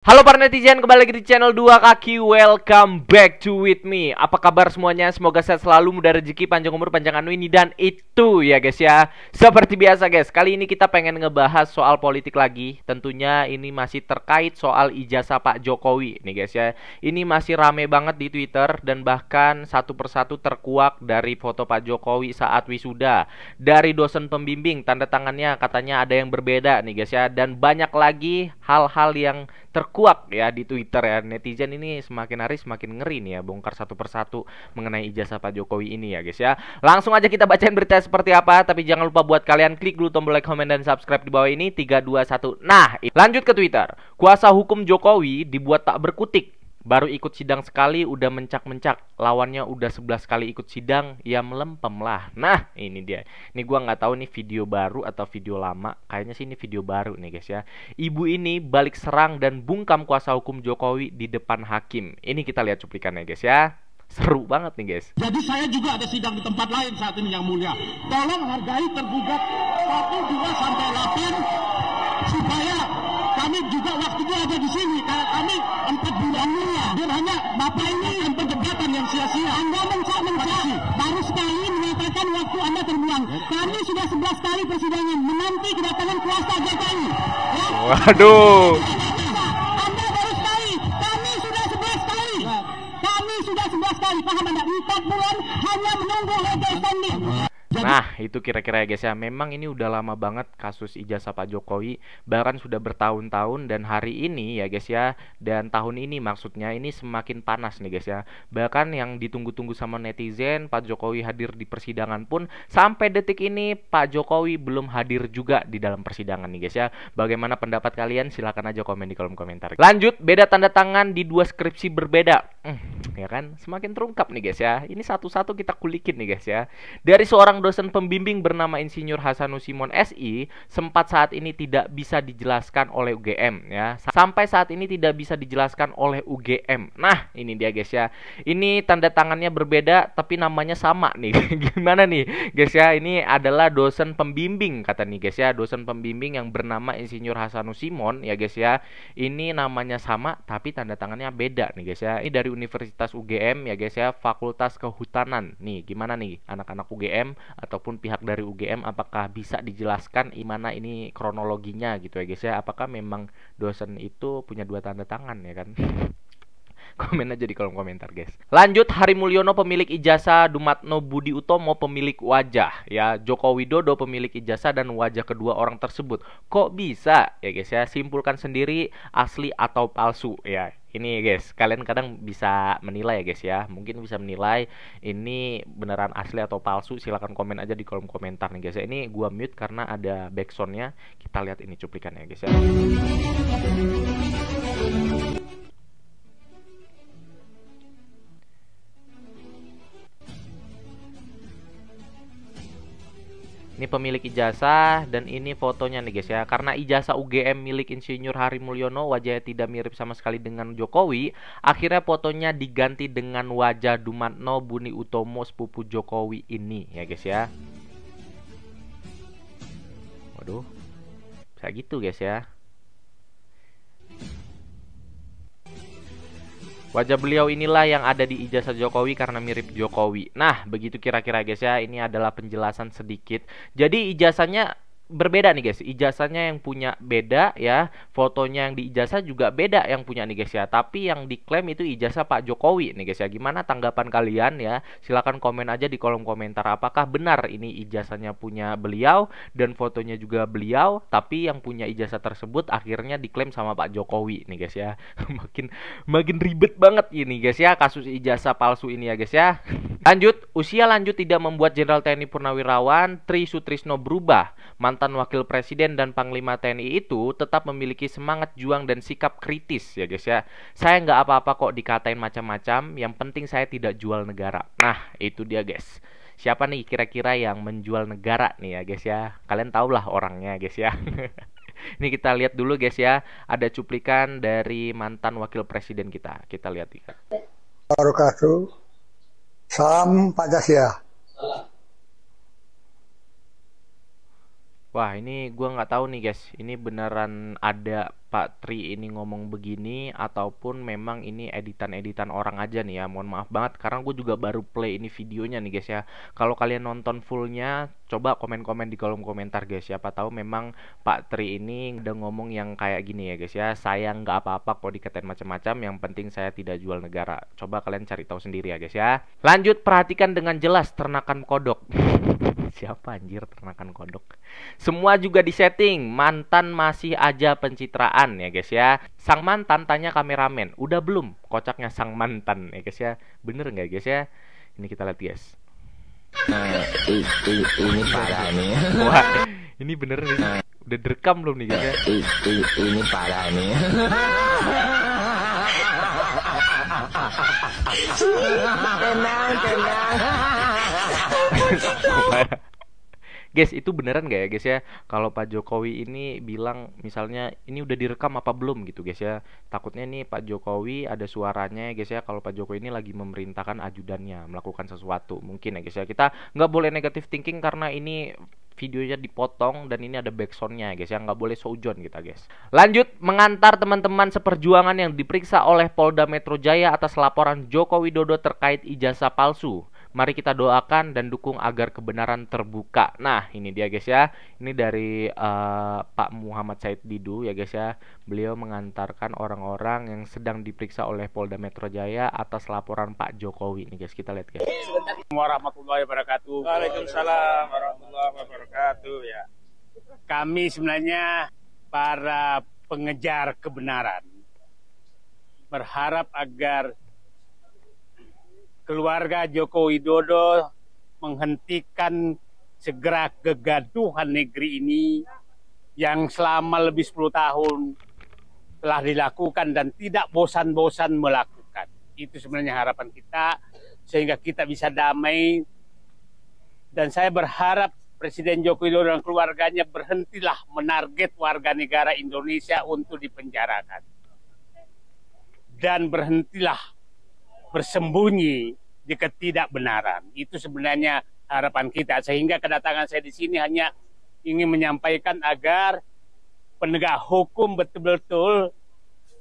Halo para netizen, kembali lagi di channel 2 Kaki. Welcome back to with me. Apa kabar semuanya? Semoga sehat selalu, mudah rezeki, panjang umur, panjang anu ini dan itu ya guys ya. Seperti biasa guys, kali ini kita pengen ngebahas soal politik lagi. Tentunya ini masih terkait soal ijazah Pak Jokowi nih guys ya. Ini masih rame banget di Twitter dan bahkan satu persatu terkuak dari foto Pak Jokowi saat wisuda. Dari dosen pembimbing, tanda tangannya katanya ada yang berbeda nih guys ya. Dan banyak lagi hal-hal yang terkuak ya di Twitter ya. Netizen ini semakin hari semakin ngeri nih ya, bongkar satu persatu mengenai ijazah Pak Jokowi ini ya guys ya. Langsung aja kita bacain berita seperti apa, tapi jangan lupa buat kalian klik dulu tombol like, comment, dan subscribe di bawah ini. 3, 2, 1. Nah, lanjut ke Twitter. Kuasa hukum Jokowi dibuat tak berkutik. Baru ikut sidang sekali udah mencak-mencak. Lawannya udah 11 kali ikut sidang, ya melempem lah. Nah, ini dia. Ini gua nggak tahu nih video baru atau video lama. Kayaknya sih ini video baru nih guys ya. Ibu ini balik serang dan bungkam kuasa hukum Jokowi di depan hakim. Ini kita lihat cuplikannya guys ya. Seru banget nih guys. Jadi saya juga ada sidang di tempat lain saat ini yang mulia. Tolong hargai tergugat 1, 2, sampai 8 supaya kami juga waktunya ada di sini. Karena kami 4 bulan mulia. Dan hanya Bapak ini yang perdebatan yang sia-sia. Anda mencak-mencak baru sekali mengatakan waktu Anda terbuang. Kami sudah 11 kali persidangan menanti kedatangan kuasa Jokowi. Ya? Waduh. Anda baru sekali. Kami sudah 11 kali. Kami sudah 11 kali. Paham Anda? 4 bulan hanya menunggu legal standing. Nah, itu kira-kira ya guys ya. Memang ini udah lama banget kasus ijazah Pak Jokowi. Bahkan sudah bertahun-tahun dan hari ini ya guys ya. Dan tahun ini maksudnya ini semakin panas nih guys ya. Bahkan yang ditunggu-tunggu sama netizen, Pak Jokowi hadir di persidangan pun sampai detik ini Pak Jokowi belum hadir juga di dalam persidangan nih guys ya. Bagaimana pendapat kalian? Silahkan aja komen di kolom komentar. Lanjut, beda tanda tangan di 2 skripsi berbeda. Ya kan? Semakin terungkap nih guys ya. Ini satu-satu kita kulikin nih guys ya. Dari seorang dosen pembimbing bernama Insinyur Hasanusimon SI sempat saat ini tidak bisa dijelaskan oleh UGM ya. Sampai saat ini tidak bisa dijelaskan oleh UGM. Nah, ini dia guys ya. Ini tanda tangannya berbeda tapi namanya sama nih. Gimana nih guys ya? Ini adalah dosen pembimbing kata nih guys ya. Dosen pembimbing yang bernama Insinyur Hasanusimon ya guys ya. Ini namanya sama tapi tanda tangannya beda nih guys ya. Ini dari Universitas UGM ya guys ya, Fakultas Kehutanan. Nih, gimana nih anak-anak UGM ataupun pihak dari UGM, apakah bisa dijelaskan gimana ini kronologinya gitu ya guys ya? Apakah memang dosen itu punya 2 tanda tangan ya kan? Komen aja di kolom komentar guys. Lanjut, Hari Mulyono pemilik ijazah, Dumatno Budi Utomo pemilik wajah ya, Joko Widodo pemilik ijazah dan wajah kedua orang tersebut. Kok bisa ya guys ya? Simpulkan sendiri asli atau palsu ya. Ini guys, kalian kadang bisa menilai ya guys ya. Mungkin bisa menilai ini beneran asli atau palsu. Silahkan komen aja di kolom komentar nih guys ya. Ini gua mute karena ada backsoundnya. Kita lihat ini cuplikannya guys ya. Ini pemilik ijazah dan ini fotonya nih guys ya. Karena ijazah UGM milik Insinyur Hari Mulyono wajahnya tidak mirip sama sekali dengan Jokowi, akhirnya fotonya diganti dengan wajah Dumatno Budi Utomo sepupu Jokowi ini ya guys ya. Waduh, bisa gitu guys ya. Wajah beliau inilah yang ada di ijazah Jokowi karena mirip Jokowi. Nah, begitu kira-kira guys ya. Ini adalah penjelasan sedikit. Jadi ijazahnya berbeda nih guys. Ijazahnya yang punya beda ya. Fotonya yang di ijazah juga beda yang punya nih guys ya. Tapi yang diklaim itu ijazah Pak Jokowi nih guys ya. Gimana tanggapan kalian ya? Silahkan komen aja di kolom komentar. Apakah benar ini ijazahnya punya beliau dan fotonya juga beliau, tapi yang punya ijazah tersebut akhirnya diklaim sama Pak Jokowi nih guys ya. makin ribet banget ini guys ya kasus ijazah palsu ini ya guys ya. Lanjut, usia lanjut tidak membuat Jenderal TNI Purnawirawan Tri Sutrisno berubah. Mantan Wakil Presiden dan Panglima TNI itu tetap memiliki semangat juang dan sikap kritis ya guys ya. Saya nggak apa-apa kok dikatain macam-macam, yang penting saya tidak jual negara. Nah, itu dia guys. Siapa nih kira-kira yang menjual negara nih ya guys ya? Kalian tahulah orangnya guys ya. Ini kita lihat dulu guys ya. Ada cuplikan dari mantan Wakil Presiden kita. Kita lihat ya. Wabarakatuh. Salam Pancasila. Wah, ini gua nggak tahu nih guys, ini beneran ada Pak Tri ini ngomong begini ataupun memang ini editan-editan orang aja nih ya. Mohon maaf banget karena gue juga baru play ini videonya nih guys ya. Kalau kalian nonton fullnya, coba komen-komen di kolom komentar guys. Siapa tahu memang Pak Tri ini udah ngomong yang kayak gini ya guys ya. Saya nggak apa-apa kok dikatain macam-macam, yang penting saya tidak jual negara. Coba kalian cari tahu sendiri ya guys ya. Lanjut, perhatikan dengan jelas ternakan kodok. Siapa anjir ternakan kodok? Semua juga disetting, mantan masih aja pencitraan ya guys ya. Sang mantan tanya kameramen, udah belum? Kocaknya sang mantan ya guys ya. Bener nggak guys ya? Ini kita lihat guys. Ini parah nih. Wah, ini bener nih. Udah direkam belum nih guys ya? Ini parah nih. Tenang. Guys, itu beneran gak ya guys ya? Kalau Pak Jokowi ini bilang misalnya ini udah direkam apa belum gitu guys ya? Takutnya nih Pak Jokowi ada suaranya ya guys ya. Kalau Pak Jokowi ini lagi memerintahkan ajudannya melakukan sesuatu, mungkin ya guys ya. Kita nggak boleh negatif thinking karena ini videonya dipotong dan ini ada backsoundnya ya guys ya. Nggak boleh seujon kita guys. Lanjut, mengantar teman-teman seperjuangan yang diperiksa oleh Polda Metro Jaya atas laporan Joko Widodo terkait ijazah palsu. Mari kita doakan dan dukung agar kebenaran terbuka. Nah, ini dia guys ya. Ini dari Pak Muhammad Said Didu ya guys ya. Beliau mengantarkan orang-orang yang sedang diperiksa oleh Polda Metro Jaya atas laporan Pak Jokowi. Nih guys, kita lihat guys. Warahmatullahi wabarakatuh. Waalaikumsalam warahmatullahi wabarakatuh. Ya, kami sebenarnya para pengejar kebenaran berharap agar keluarga Joko Widodo menghentikan segera kegaduhan negeri ini yang selama lebih 10 tahun telah dilakukan dan tidak bosan-bosan melakukan. Itu sebenarnya harapan kita sehingga kita bisa damai, dan saya berharap Presiden Joko Widodo dan keluarganya berhentilah menarget warga negara Indonesia untuk dipenjarakan dan berhentilah bersembunyi di ketidakbenaran. Itu sebenarnya harapan kita, sehingga kedatangan saya di sini hanya ingin menyampaikan agar penegak hukum betul-betul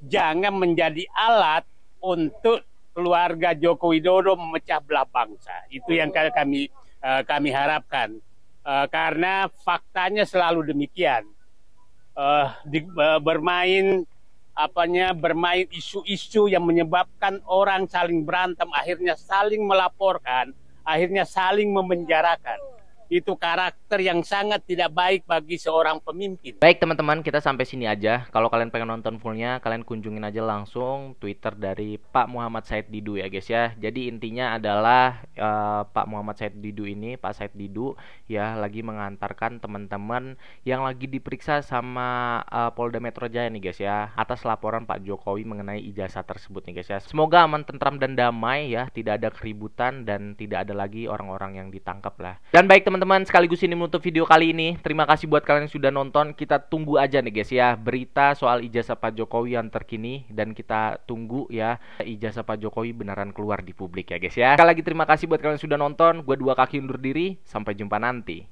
jangan menjadi alat untuk keluarga Joko Widodo memecah belah bangsa. Itu yang kami harapkan, karena faktanya selalu demikian. Bermain isu-isu yang menyebabkan orang saling berantem, akhirnya saling melaporkan, akhirnya saling memenjarakan. Itu karakter yang sangat tidak baik bagi seorang pemimpin. Baik teman-teman, kita sampai sini aja. Kalau kalian pengen nonton fullnya, kalian kunjungin aja langsung Twitter dari Pak Muhammad Said Didu ya guys ya. Jadi intinya adalah Pak Muhammad Said Didu ini, Pak Said Didu ya, lagi mengantarkan teman-teman yang lagi diperiksa sama Polda Metro Jaya nih guys ya, atas laporan Pak Jokowi mengenai ijazah tersebut nih guys ya. Semoga aman, tentram dan damai ya, tidak ada keributan dan tidak ada lagi orang-orang yang ditangkap lah. Dan baik teman-teman, sekaligus ini menutup video kali ini. Terima kasih buat kalian yang sudah nonton. Kita tunggu aja nih guys ya berita soal ijazah Pak Jokowi yang terkini, dan kita tunggu ya ijazah Pak Jokowi beneran keluar di publik ya guys ya. Sekali lagi terima kasih buat kalian yang sudah nonton. Gue Dua Kaki undur diri. Sampai jumpa nanti.